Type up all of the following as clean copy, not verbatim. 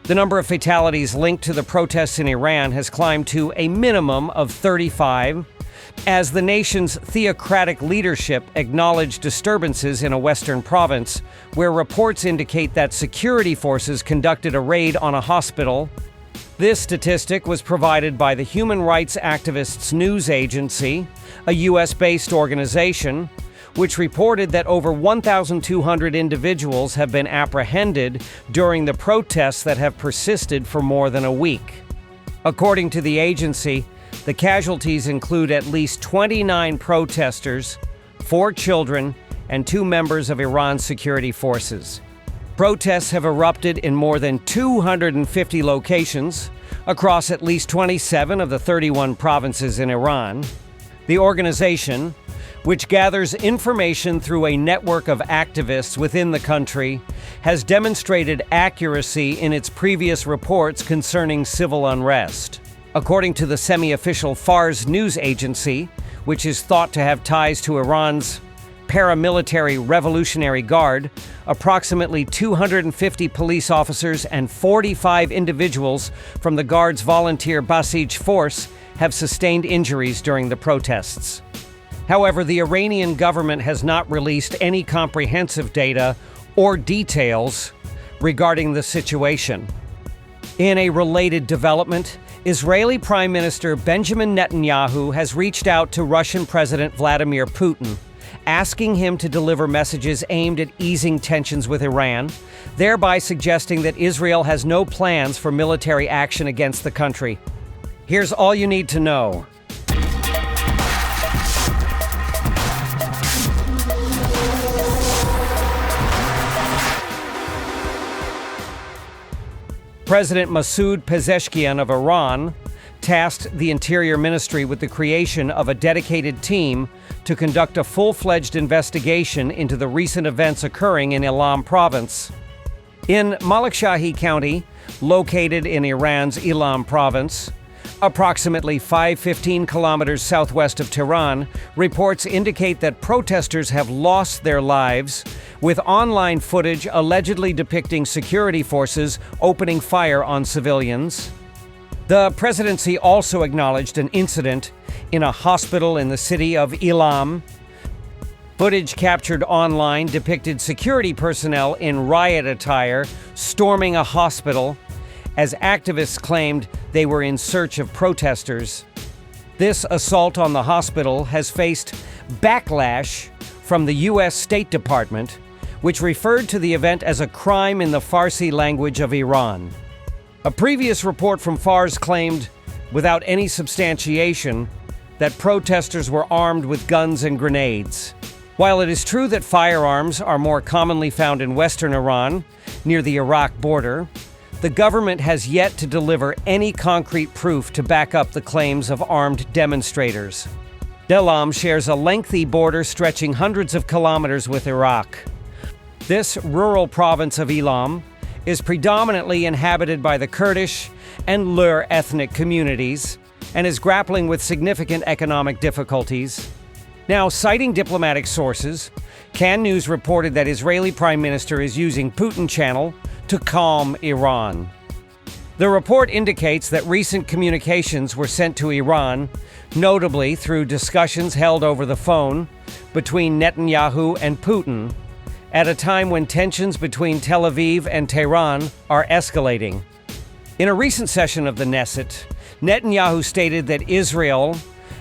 The number of fatalities linked to the protests in Iran has climbed to a minimum of 35, as the nation's theocratic leadership acknowledged disturbances in a western province, where reports indicate that security forces conducted a raid on a hospital. This statistic was provided by the human rights activists' news agency, a U.S.-based organization, which reported that over 1,200 individuals have been apprehended during the protests that have persisted for more than a week. According to the agency, the casualties include at least 29 protesters, 4 children, and 2 members of Iran's security forces. Protests have erupted in more than 250 locations across at least 27 of the 31 provinces in Iran. The organization, which gathers information through a network of activists within the country, has demonstrated accuracy in its previous reports concerning civil unrest. According to the semi-official Fars news agency, which is thought to have ties to Iran's paramilitary Revolutionary Guard, approximately 250 police officers and 45 individuals from the Guard's volunteer Basij force have sustained injuries during the protests. However, the Iranian government has not released any comprehensive data or details regarding the situation. In a related development, Israeli Prime Minister Benjamin Netanyahu has reached out to Russian President Vladimir Putin, asking him to deliver messages aimed at easing tensions with Iran, thereby suggesting that Israel has no plans for military action against the country. Here's all you need to know. President Masoud Pezeshkian of Iran tasked the Interior Ministry with the creation of a dedicated team to conduct a full-fledged investigation into the recent events occurring in Ilam province. In Malakshari County, located in Iran's Ilam province, approximately 15 kilometers southwest of Tehran, reports indicate that protesters have lost their lives, with online footage allegedly depicting security forces opening fire on civilians. The presidency also acknowledged an incident in a hospital in the city of Ilam. Footage captured online depicted security personnel in riot attire storming a hospital, as activists claimed they were in search of protesters. This assault on the hospital has faced backlash from the U.S. State Department, which referred to the event as a crime in the Farsi language of Iran. A previous report from Fars claimed, without any substantiation, that protesters were armed with guns and grenades. While it is true that firearms are more commonly found in western Iran, near the Iraq border, the government has yet to deliver any concrete proof to back up the claims of armed demonstrators. Ilam shares a lengthy border stretching hundreds of kilometers with Iraq. This rural province of Ilam is predominantly inhabited by the Kurdish and Lur ethnic communities and is grappling with significant economic difficulties. Now, citing diplomatic sources, Can News reported that Israeli Prime Minister is using Putin channel to calm Iran. The report indicates that recent communications were sent to Iran, notably through discussions held over the phone between Netanyahu and Putin, at a time when tensions between Tel Aviv and Tehran are escalating. In a recent session of the Knesset, Netanyahu stated that Israel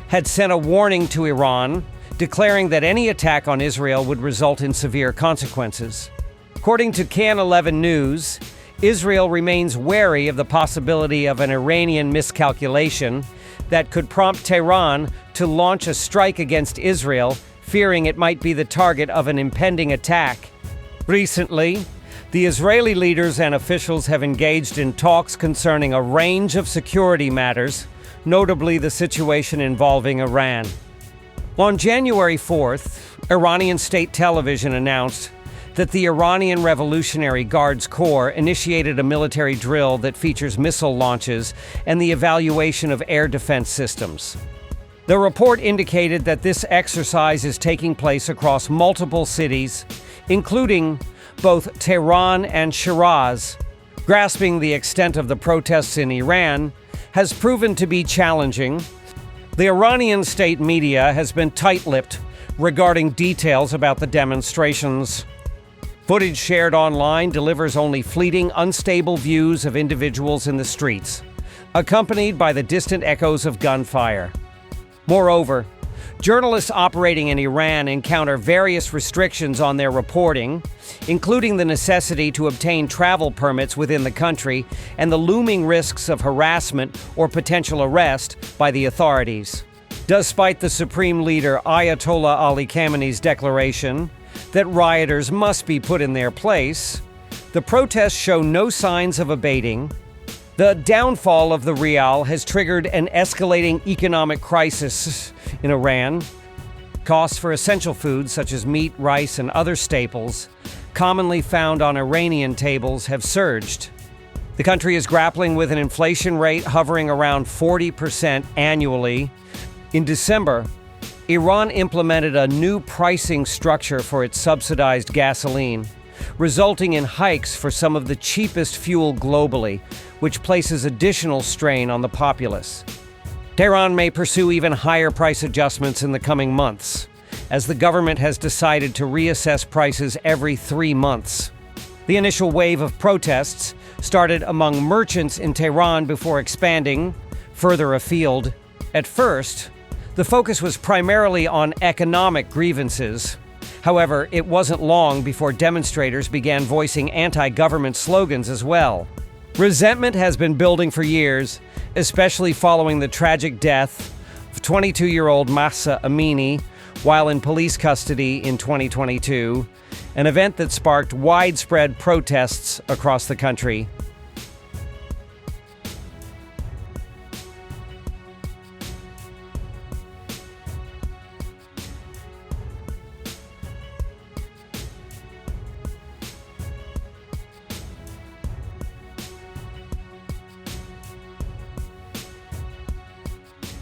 had sent a warning to Iran, declaring that any attack on Israel would result in severe consequences. According to Can 11 News, Israel remains wary of the possibility of an Iranian miscalculation that could prompt Tehran to launch a strike against Israel, fearing it might be the target of an impending attack. Recently, the Israeli leaders and officials have engaged in talks concerning a range of security matters, notably the situation involving Iran. On January 4th, Iranian state television announced that the Iranian Revolutionary Guards Corps initiated a military drill that features missile launches and the evaluation of air defense systems. The report indicated that this exercise is taking place across multiple cities, including both Tehran and Shiraz, Grasping the extent of the protests in Iran has proven to be challenging. The Iranian state media has been tight-lipped regarding details about the demonstrations. Footage shared online delivers only fleeting, unstable views of individuals in the streets, accompanied by the distant echoes of gunfire. Moreover, journalists operating in Iran encounter various restrictions on their reporting, including the necessity to obtain travel permits within the country and the looming risks of harassment or potential arrest by the authorities. Despite the Supreme Leader Ayatollah Ali Khamenei's declaration that rioters must be put in their place, the protests show no signs of abating. The downfall of the rial has triggered an escalating economic crisis in Iran. Costs for essential foods such as meat, rice, and other staples commonly found on Iranian tables have surged. The country is grappling with an inflation rate hovering around 40% annually. In December, Iran implemented a new pricing structure for its subsidized gasoline, resulting in hikes for some of the cheapest fuel globally, which places additional strain on the populace. Tehran may pursue even higher price adjustments in the coming months, as the government has decided to reassess prices every 3 months. The initial wave of protests started among merchants in Tehran before expanding further afield. At first, the focus was primarily on economic grievances. However, it wasn't long before demonstrators began voicing anti-government slogans as well. Resentment has been building for years, especially following the tragic death of 22-year-old Mahsa Amini while in police custody in 2022, an event that sparked widespread protests across the country.